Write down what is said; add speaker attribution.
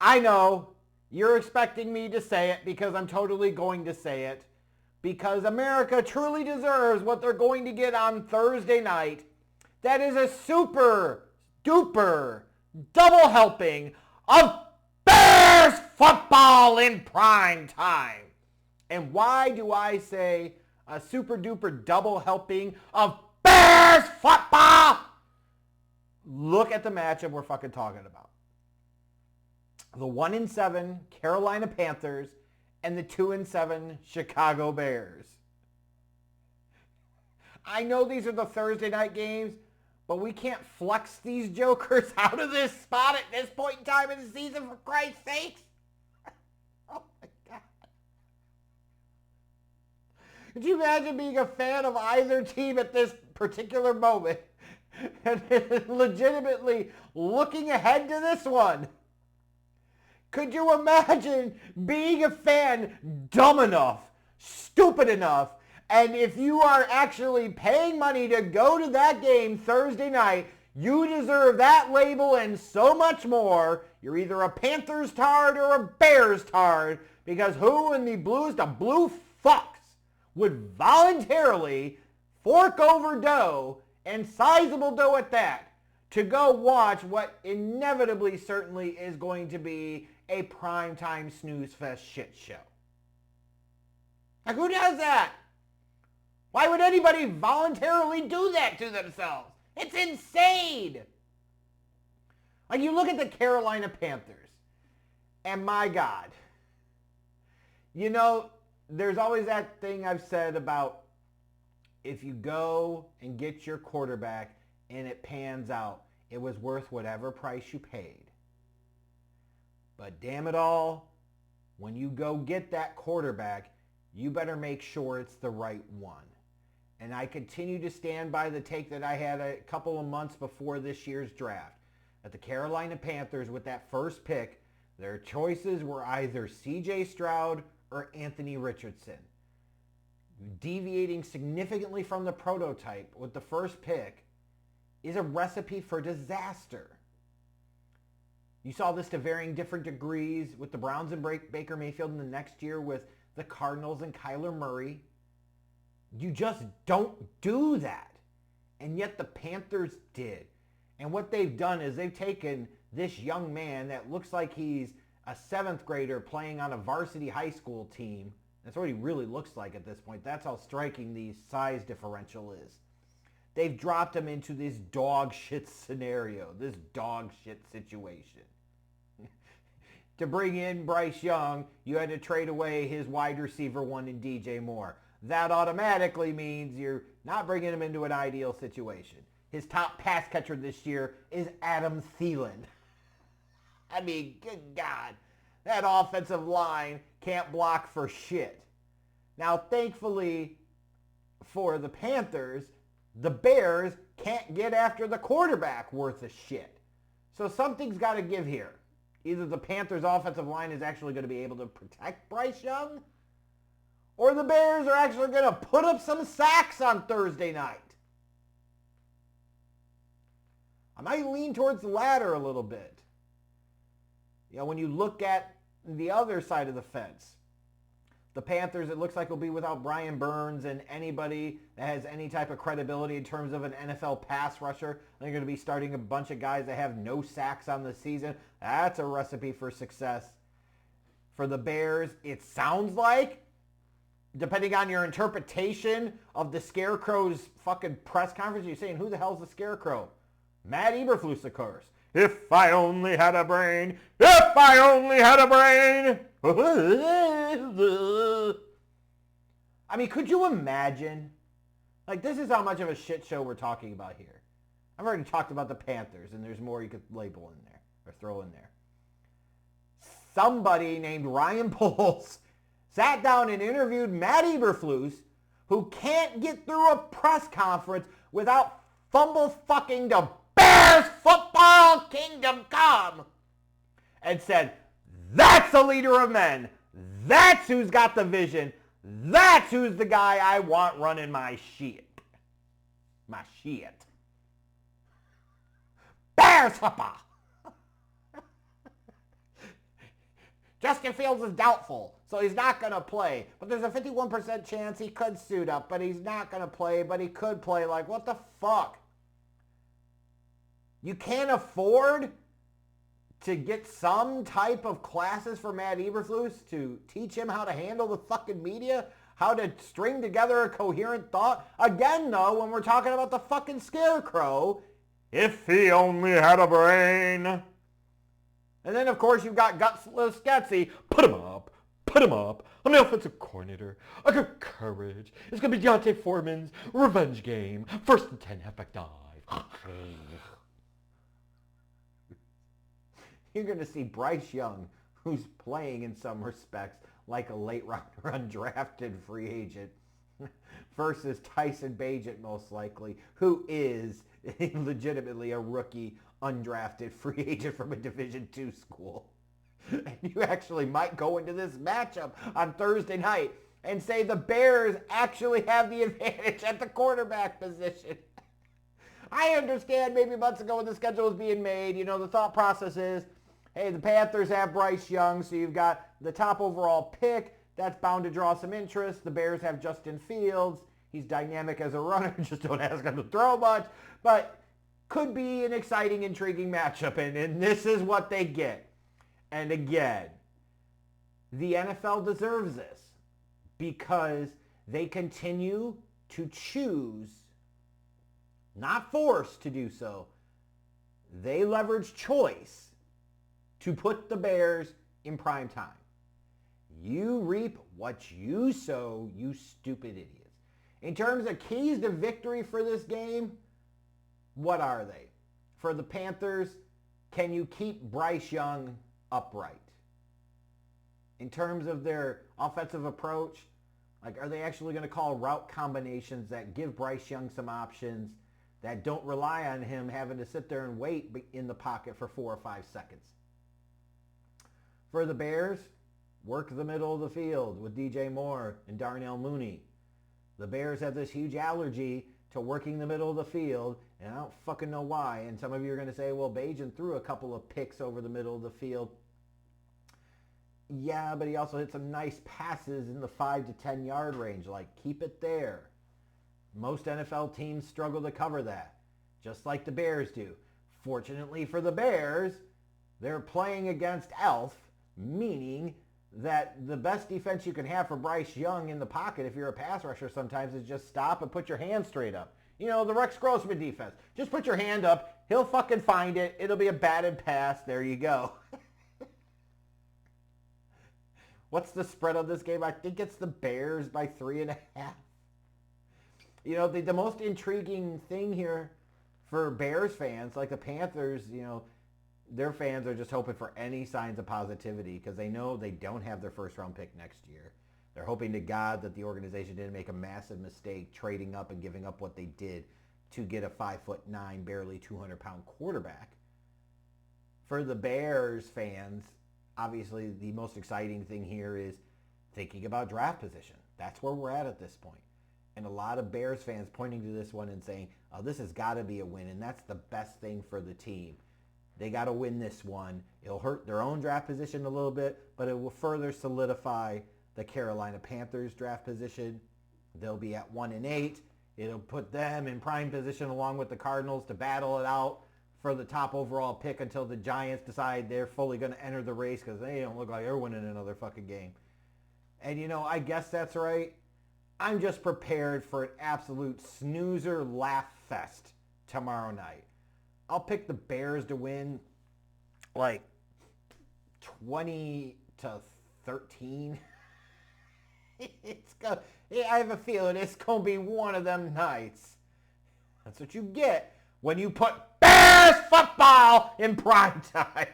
Speaker 1: I know you're expecting me to say it because I'm totally going to say it. Because America truly deserves what they're going to get on Thursday night. That is a super duper double helping of Bears football in prime time. And why do I say a super duper double helping of Bears football? Look at the matchup we're fucking talking about. The 1-7 Carolina Panthers and the 2-7 Chicago Bears. I know these are the Thursday night games, but we can't flex these jokers out of this spot at this point in time in the season, for Christ's sakes. Oh my God. Could you imagine being a fan of either team at this particular moment and legitimately looking ahead to this one? Could you imagine being a fan dumb enough, stupid enough, and if you are actually paying money to go to that game Thursday night, you deserve that label and so much more. You're either a Panthers tard or a Bears tard, because who in the bluest of blue fucks would voluntarily fork over dough, and sizable dough at that, to go watch what inevitably certainly is going to be a primetime snooze fest shit show? Like, who does that? Why would anybody voluntarily do that to themselves? It's insane. Like, you look at the Carolina Panthers, and my God, you know, there's always that thing I've said about if you go and get your quarterback and it pans out, it was worth whatever price you paid. But damn it all, when you go get that quarterback, you better make sure it's the right one. And I continue to stand by the take that I had a couple of months before this year's draft. That the Carolina Panthers, with that first pick, their choices were either C.J. Stroud or Anthony Richardson. Deviating significantly from the prototype with the first pick is a recipe for disaster. You saw this to varying different degrees with the Browns and Baker Mayfield in the next year, with the Cardinals and Kyler Murray. You just don't do that. And yet the Panthers did. And what they've done is they've taken this young man that looks like he's a 7th grader playing on a varsity high school team. That's what he really looks like at this point. That's how striking the size differential is. They've dropped him into this dog shit scenario, this dog shit situation. To bring in Bryce Young, you had to trade away his wide receiver one in DJ Moore. That automatically means you're not bringing him into an ideal situation. His top pass catcher this year is Adam Thielen. I mean, good God. That offensive line can't block for shit. Now, thankfully for the Panthers, the Bears can't get after the quarterback worth of shit. So something's got to give here. Either the Panthers' offensive line is actually going to be able to protect Bryce Young, or the Bears are actually going to put up some sacks on Thursday night. I might lean towards the latter a little bit. You know, when you look at the other side of the fence, the Panthers, it looks like, will be without Brian Burns and anybody that has any type of credibility in terms of an NFL pass rusher. They're going to be starting a bunch of guys that have no sacks on the season. That's a recipe for success. For the Bears, it sounds like, depending on your interpretation of the Scarecrow's fucking press conference, you're saying, who the hell's the Scarecrow? Matt Eberflus, of course. If I only had a brain, if I only had a brain. I mean, could you imagine? Like, this is how much of a shit show we're talking about here. I've already talked about the Panthers, and there's more you could label in there, or throw in there. Somebody named Ryan Poles sat down and interviewed Matt Eberflus, who can't get through a press conference without fumble fucking the Bears football kingdom come, and said, that's a leader of men. That's who's got the vision. That's who's the guy I want running my shit. My shit. Bears football. Justin Fields is doubtful, so he's not going to play. But there's a 51% chance he could suit up, but he's not going to play, but he could play. Like, what the fuck? You can't afford to get some type of classes for Matt Eberflus to teach him how to handle the fucking media, how to string together a coherent thought. Again, though, when we're talking about the fucking Scarecrow, if he only had a brain. And then, of course, you've got Gutless Getsy. Put him up. Put him up. I'm the offensive coordinator. I got courage. It's going to be Deontay Foreman's revenge game. 1st and 10, halfback dive. You're going to see Bryce Young, who's playing in some respects like a late round undrafted free agent, versus Tyson Bagent, most likely, who is legitimately a rookie undrafted free agent from a Division II school. And you actually might go into this matchup on Thursday night and say the Bears actually have the advantage at the quarterback position. I understand maybe months ago when the schedule was being made, you know, the thought process is, hey, the Panthers have Bryce Young, so you've got the top overall pick. That's bound to draw some interest. The Bears have Justin Fields. He's dynamic as a runner. Just don't ask him to throw much. But could be an exciting, intriguing matchup, and this is what they get. And again, the NFL deserves this because they continue to choose, not forced to do so. They leverage choice to put the Bears in prime time. You reap what you sow, you stupid idiots. In terms of keys to victory for this game, what are they? For the Panthers, can you keep Bryce Young upright? In terms of their offensive approach, like, are they actually going to call route combinations that give Bryce Young some options that don't rely on him having to sit there and wait in the pocket for 4 or 5 seconds? For the Bears, work the middle of the field with DJ Moore and Darnell Mooney. The Bears have this huge allergy to working the middle of the field, and I don't fucking know why. And some of you are going to say, well, Bagent threw a couple of picks over the middle of the field. Yeah, but he also hit some nice passes in the 5 to 10 yard range. Like, keep it there. Most NFL teams struggle to cover that, just like the Bears do. Fortunately for the Bears, they're playing against Elf, meaning that the best defense you can have for Bryce Young in the pocket if you're a pass rusher sometimes is just stop and put your hand straight up. You know, the Rex Grossman defense. Just put your hand up. He'll fucking find it. It'll be a batted pass. There you go. What's the spread on this game? I think it's the Bears by 3.5. You know, the most intriguing thing here for Bears fans, like the Panthers, you know, their fans are just hoping for any signs of positivity because they know they don't have their first round pick next year. They're hoping to God that the organization didn't make a massive mistake trading up and giving up what they did to get a 5'9", barely 200-pound quarterback. For the Bears fans, obviously the most exciting thing here is thinking about draft position. That's where we're at this point. And a lot of Bears fans pointing to this one and saying, oh, this has got to be a win, and that's the best thing for the team. They got to win this one. It'll hurt their own draft position a little bit, but it will further solidify the Carolina Panthers draft position. They'll be at 1-8. It'll put them in prime position along with the Cardinals to battle it out for the top overall pick until the Giants decide they're fully going to enter the race because they don't look like they're winning another fucking game. And, you know, I guess that's right. I'm just prepared for an absolute snoozer laugh fest tomorrow night. I'll pick the Bears to win like 20-13. I have a feeling it's going to be one of them nights. That's what you get when you put Bears football in prime time.